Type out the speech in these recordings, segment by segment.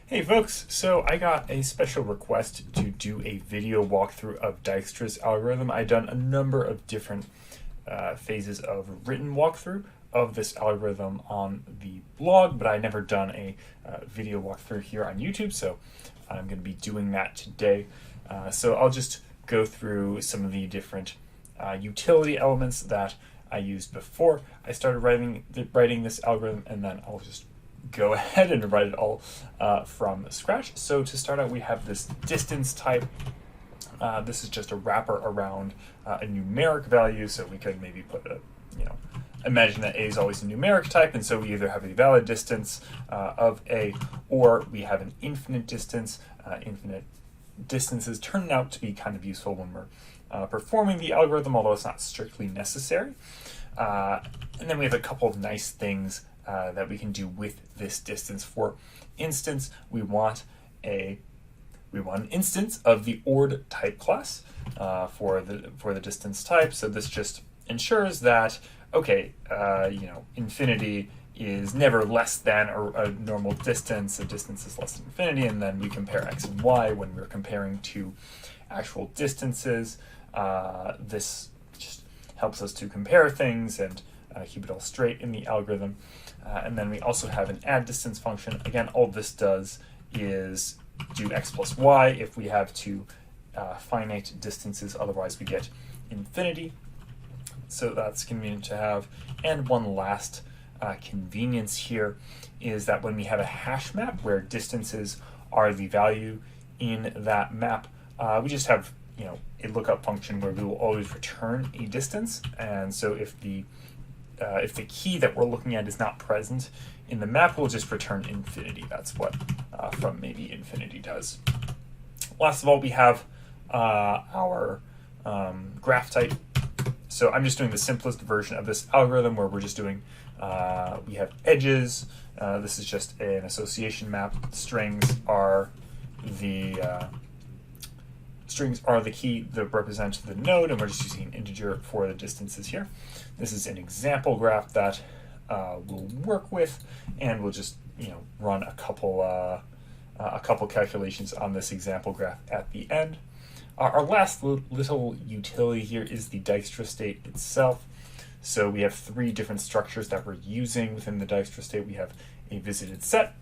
Hey folks, so I got a special request to do a video walkthrough of Dijkstra's algorithm. I've done a number of different phases of written walkthrough of this algorithm on the blog, but I never done a video walkthrough here on YouTube, so I'm going to be doing that today. So I'll just go through some of the different utility elements that I used before I started writing this algorithm, and then I'll just go ahead and write it all from scratch. So to start out, we have this distance type. This is just a wrapper around a numeric value, so we could maybe put imagine that A is always a numeric type, and so we either have a valid distance of A, or we have an infinite distance. Infinite distances turn out to be kind of useful when we're performing the algorithm, although it's not strictly necessary. And then we have a couple of nice things that we can do with this distance. For instance, we want an instance of the ORD type class for the distance type. So this just ensures that infinity is never less than a normal distance. A distance is less than infinity, and then we compare x and y when we're comparing two actual distances. This just helps us to compare things and keep it all straight in the algorithm. And then we also have an add distance function. Again, all this does is do x plus y if we have two finite distances, otherwise we get infinity. So that's convenient to have. And one last convenience here is that when we have a hash map where distances are the value in that map, we just have a lookup function where we will always return a distance. And so if the key that we're looking at is not present in the map, we'll just return infinity. That's what from maybe infinity does. Last of all, we have our graph type. So I'm just doing the simplest version of this algorithm where we're just doing, we have edges. This is just an association map. Strings are the key that represents the node, and we're just using an integer for the distances here. This is an example graph that we'll work with, and we'll just run a couple calculations on this example graph at the end. Our last little utility here is the Dijkstra state itself. So we have three different structures that we're using within the Dijkstra state. We have a visited set,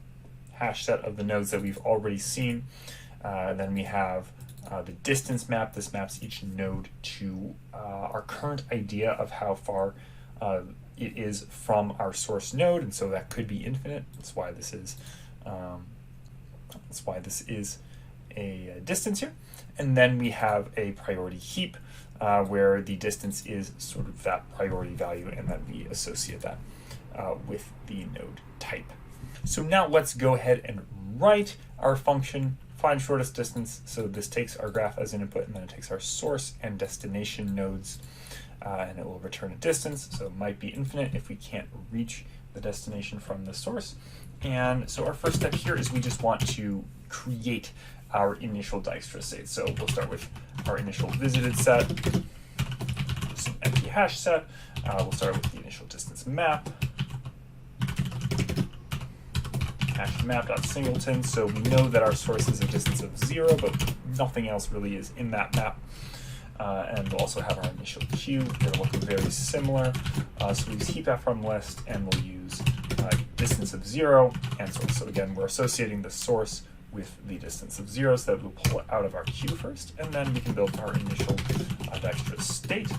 hash set of the nodes that we've already seen. Then we have the distance map. This maps each node to our current idea of how far it is from our source node, and so that could be infinite. That's why this is a distance here. And then we have a priority heap where the distance is sort of that priority value, and then we associate that with the node type. So now let's go ahead and write our function find shortest distance. So this takes our graph as an input, and then it takes our source and destination nodes, and it will return a distance. So it might be infinite if we can't reach the destination from the source. And so our first step here is we just want to create our initial Dijkstra state. So we'll start with our initial visited set, some empty hash set. We'll start with the initial distance map, hash map.singleton. So we know that our source is a distance of 0, but nothing else really is in that map. And we'll also have our initial queue. It'll look very similar. So we use heap from list, and we'll use distance of 0 and source. So again, we're associating the source with the distance of 0, so that we'll pull it out of our queue first, and then we can build our initial Dijkstra state.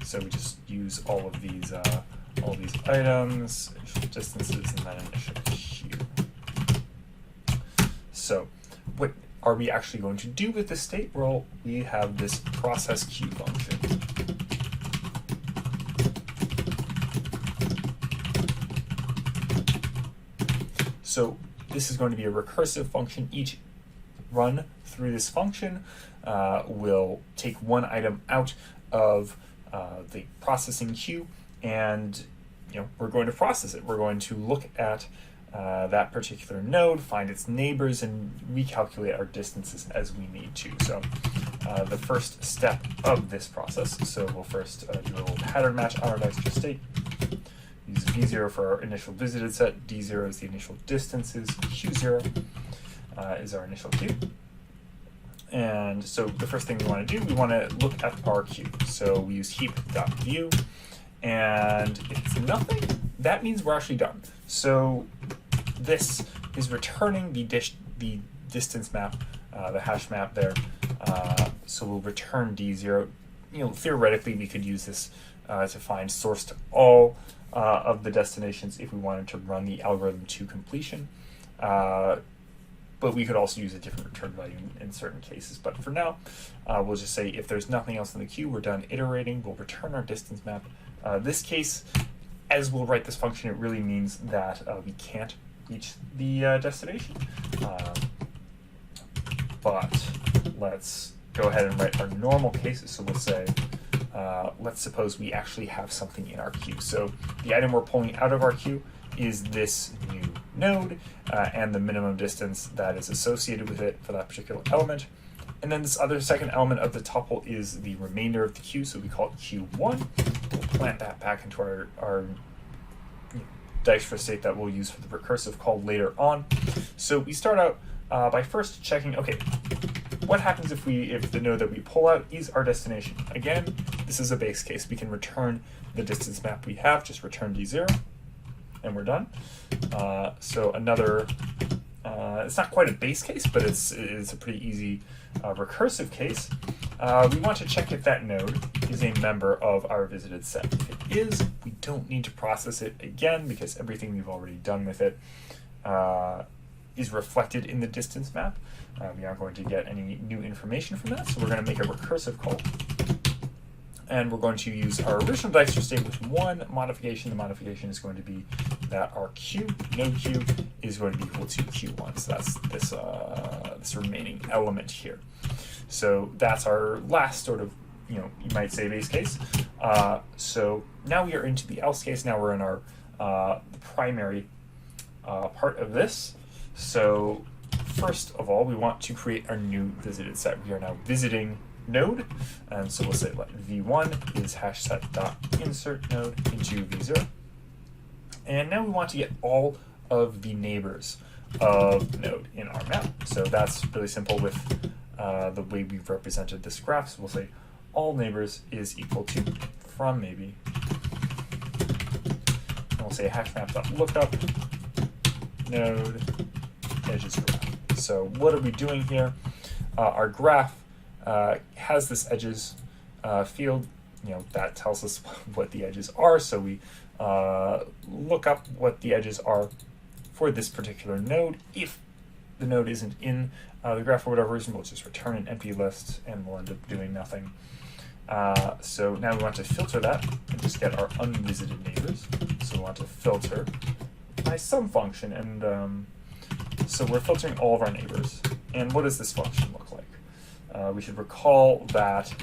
So we just use all these items, initial distances, and then initial queue. So what are we actually going to do with this state? Well, we have this process queue function. So this is going to be a recursive function. Each run through this function will take one item out of the processing queue, and we're going to process it. We're going to look at that particular node, find its neighbors, and recalculate our distances as we need to. So the first step of this process, so we'll first do a little pattern match on our Dijkstra state. Use V0 for our initial visited set, D0 is the initial distances, Q0. is our initial queue. And so the first thing we want to do, we want to look at our queue. So we use heap.view, and if it's nothing, that means we're actually done. So this is returning the distance map, the hash map there. So we'll return D0. Theoretically, we could use this to find source to all of the destinations if we wanted to run the algorithm to completion. But we could also use a different return value in certain cases. But for now, we'll just say if there's nothing else in the queue, we're done iterating. We'll return our distance map. This case, as we'll write this function, it really means that we can't reach the destination. But let's go ahead and write our normal cases. So we'll say, let's suppose we actually have something in our queue. So the item we're pulling out of our queue is this new node and the minimum distance that is associated with it for that particular element. And then this other second element of the tuple is the remainder of the queue, so we call it Q1. We'll plant that back into our Dijkstra state that we'll use for the recursive call later on. So we start out by first checking, okay, what happens if the node that we pull out is our destination? Again, this is a base case. We can return the distance map we have, just return D0, and we're done. So another, it's not quite a base case, but it's a pretty easy recursive case. We want to check if that node is a member of our visited set. If it is, we don't need to process it again because everything we've already done with it is reflected in the distance map. We aren't going to get any new information from that, so we're going to make a recursive call. And we're going to use our original Dijkstra state with one modification. The modification is going to be that our queue, node queue, is going to be equal to Q1. So that's this remaining element here. So that's our last sort of, you might say base case. So now we are into the else case. Now we're in our the primary part of this. So first of all, we want to create our new visited set. We are now visiting node, and so we'll say let v1 is hash set dot insert node into v0, and now we want to get all of the neighbors of node in our map. So that's really simple with the way we've represented this graph. So we'll say all neighbors is equal to from maybe, and we'll say hash map dot lookup node edges graph. So what are we doing here? Our graph has this edges field, that tells us what the edges are. So we look up what the edges are for this particular node. If the node isn't in the graph for whatever reason, we'll just return an empty list and we'll end up doing nothing. So now we want to filter that and just get our unvisited neighbors. So we want to filter by some function, and so we're filtering all of our neighbors. And what does this function look like? We should recall that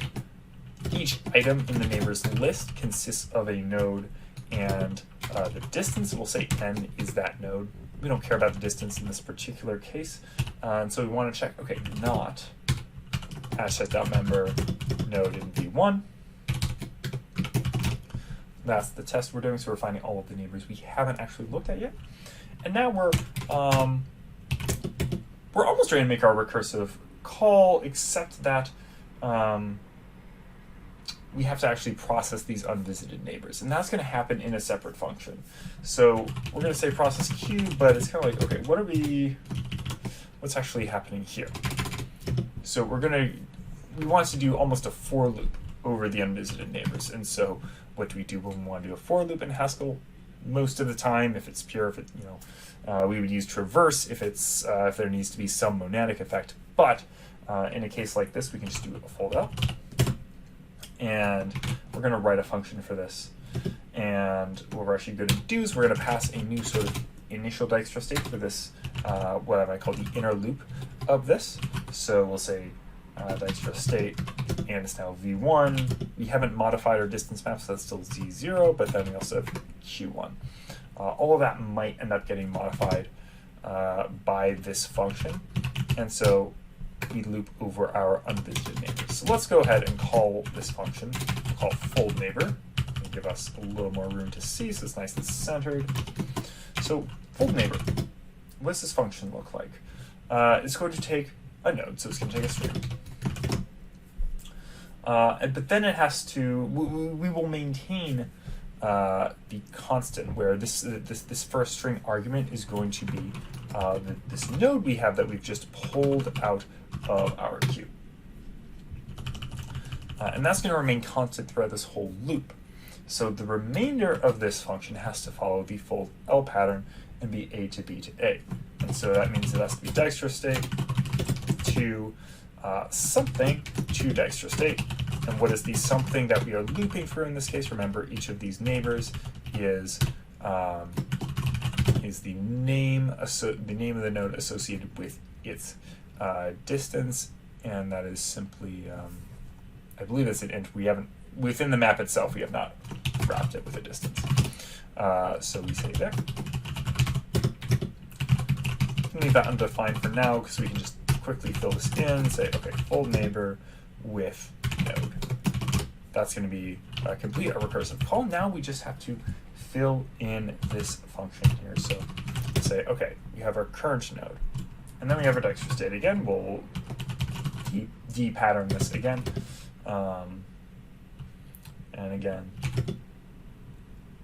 each item in the neighbors list consists of a node and the distance. We'll say n is that node. We don't care about the distance in this particular case. And so we want to check, okay, not hash set.member node in v1. That's the test we're doing, so we're finding all of the neighbors we haven't actually looked at yet. And now we're almost ready to make our recursive call, except that we have to actually process these unvisited neighbors, and that's going to happen in a separate function. So we're going to say process queue, but it's kind of like, okay, what's actually happening here? So we want to do almost a for loop over the unvisited neighbors. And so what do we do when we want to do a for loop in Haskell? Most of the time, if it's pure, we would use traverse if there needs to be some monadic effect. But in a case like this, we can just do a fold up, and we're going to write a function for this. And what we're actually going to do is we're going to pass a new sort of initial Dijkstra state for this, what I might call the inner loop of this. So we'll say Dijkstra state, and it's now v1. We haven't modified our distance map, so that's still z0, but then we also have q1. All of that might end up getting modified by this function, and so we loop over our unvisited neighbors. So let's go ahead and call this function. We'll call it fold neighbor, and give us a little more room to see, so it's nice and centered. So fold neighbor, what does this function look like? is going to take a node, so it's going to take a string. But then it has to, we will maintain the constant, where this first string argument is going to be this node we have that we've just pulled out of our queue. And that's going to remain constant throughout this whole loop. So the remainder of this function has to follow the fold L pattern and be A to B to A. And so that means it has to be Dijkstra state to something to Dijkstra state. And what is the something that we are looping through in this case? Remember, each of these neighbors is the name of the node associated with its distance, and that is simply, I believe it's an int. We haven't, within the map itself, we have not wrapped it with a distance. So we say there. We can leave that undefined for now because we can just quickly fill this in, say, okay, fold neighbor with node. That's going to be complete a recursive call. Now we just have to fill in this function here. So say, okay, we have our current node, and then we have our Dijkstra state again. We'll de-pattern this again. And again,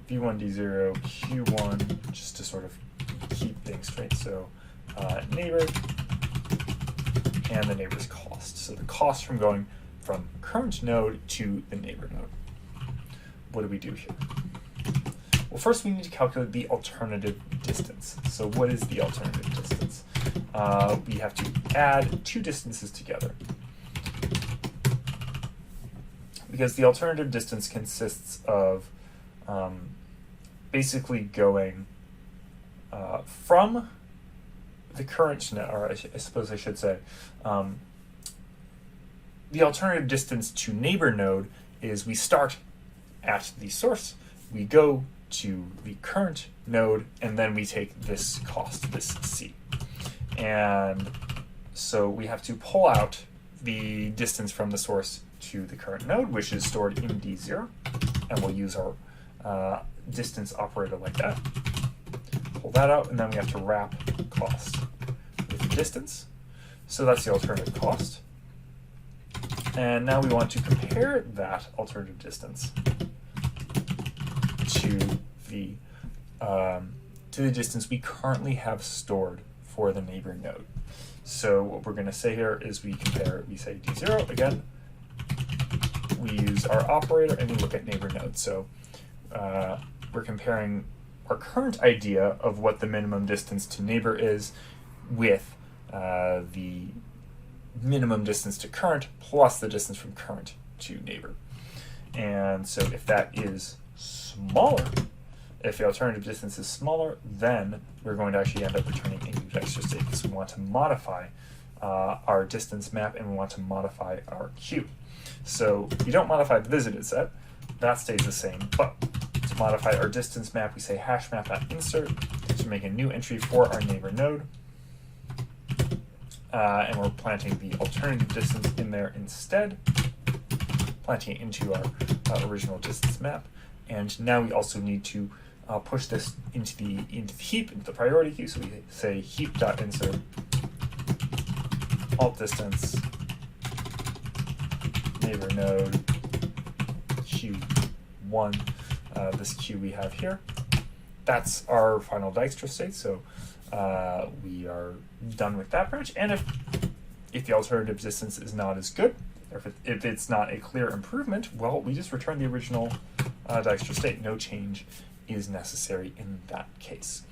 v1, d0, q1, just to sort of keep things straight. So neighbor and the neighbor's cost. So the cost from going from current node to the neighbor node. What do we do here? Well, first we need to calculate the alternative distance. So what is the alternative distance? We have to add two distances together, because the alternative distance consists of basically going from the current node, or I suppose I should say, the alternative distance to neighbor node is we start at the source, we go to the current node, and then we take this cost, this C. And so we have to pull out the distance from the source to the current node, which is stored in D0, and we'll use our distance operator like that. Pull that out, and then we have to wrap cost with the distance. So that's the alternative cost. And now we want to compare that alternative distance to the distance we currently have stored for the neighbor node. So what we're going to say here is we compare, we say D0 again, we use our operator, and we look at neighbor node. So we're comparing our current idea of what the minimum distance to neighbor is with the minimum distance to current plus the distance from current to neighbor. And so if that is smaller, if the alternative distance is smaller, then we're going to actually end up returning a new Dijkstra state, because we want to modify our distance map, and we want to modify our queue. So we don't modify the visited set, that stays the same, but to modify our distance map, we say hash map.insert to make a new entry for our neighbor node. And we're planting the alternative distance in there instead, planting it into our original distance map. And now we also need to push this into the heap, into the priority queue. So we say heap.insert alt distance neighbor node q1, this queue we have here. That's our final Dijkstra state. So we are done with that branch. And if the alternative distance is not as good, or if it's not a clear improvement, well, we just return the original Dijkstra state. No change is necessary in that case.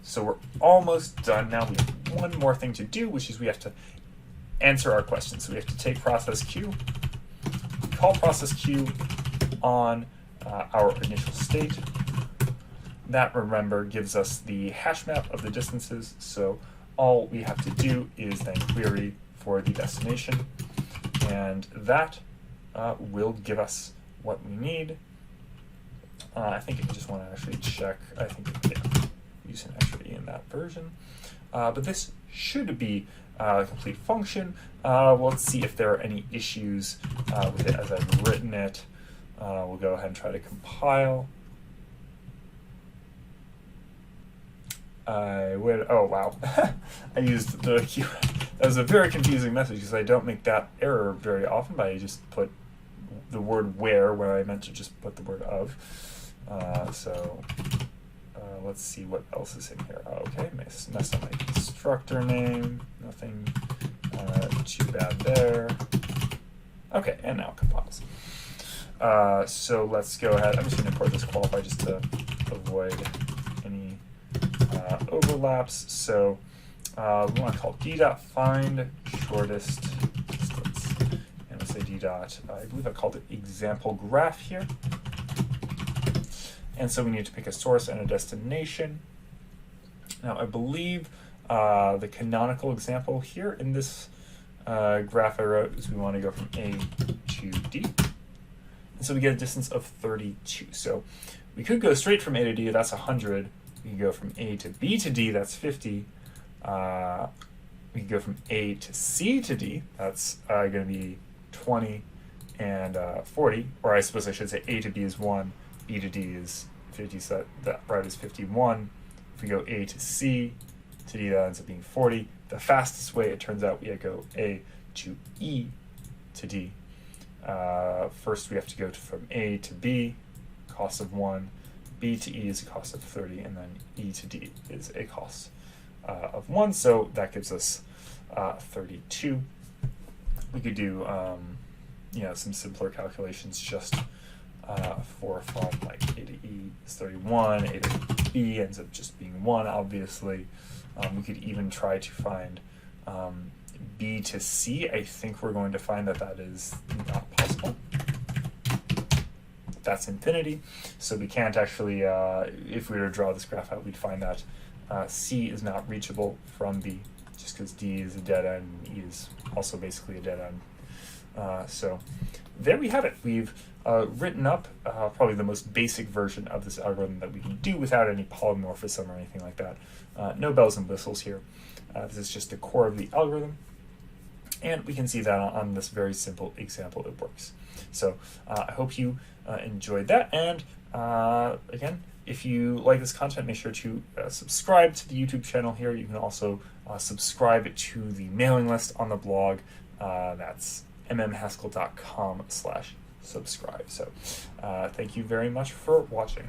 So we're almost done. Now we have one more thing to do, which is we have to answer our question. So we have to take process Q, call process Q on our initial state. That, remember, gives us the hash map of the distances. So all we have to do is then query for the destination, and that will give us what we need. I think I just want to actually check. I think use an extra E in that version. But this should be a complete function. Well, let's see if there are any issues with it as I've written it. We'll go ahead and try to compile. I would, oh wow, I used the keyword. That was a very confusing message because I don't make that error very often, but I just put the word where I meant to just put the word of. Let's see what else is in here. Okay, messed up my constructor name, nothing too bad there. Okay, and now compiles. So let's go ahead. I'm just going to import this qualify just to avoid any overlaps. So we want to call d.find shortest distance. And we'll say d. I believe I called it example graph here. And so we need to pick a source and a destination. Now I believe the canonical example here in this graph I wrote is we want to go from A to D. And so we get a distance of 32. So we could go straight from A to D, that's 100. We could go from A to B to D, that's 50. We could go from A to C to D, that's going to be 20 and 40. Or I suppose I should say A to B is 1, B to D is 50, so that route is 51. If we go A to C to D, that ends up being 40. The fastest way, it turns out, we go A to E to D. First, we have to go from A to B, cost of 1. B to E is a cost of 30, and then E to D is a cost of 1. So that gives us 32. We could do some simpler calculations just from like A to E is 31, A to B ends up just being 1, obviously. We could even try to find B to C. I think we're going to find that that is not possible. That's infinity. So we can't actually, if we were to draw this graph out, we'd find that C is not reachable from B, just because D is a dead end and E is also basically a dead end. So there we have it. We've written up probably the most basic version of this algorithm that we can do without any polymorphism or anything like that. No bells and whistles here. This is just the core of the algorithm. And we can see that on this very simple example it works. So I hope you enjoyed that. And again, if you like this content, make sure to subscribe to the YouTube channel here. You can also subscribe to the mailing list on the blog. That's mmhaskell.com/subscribe. So thank you very much for watching.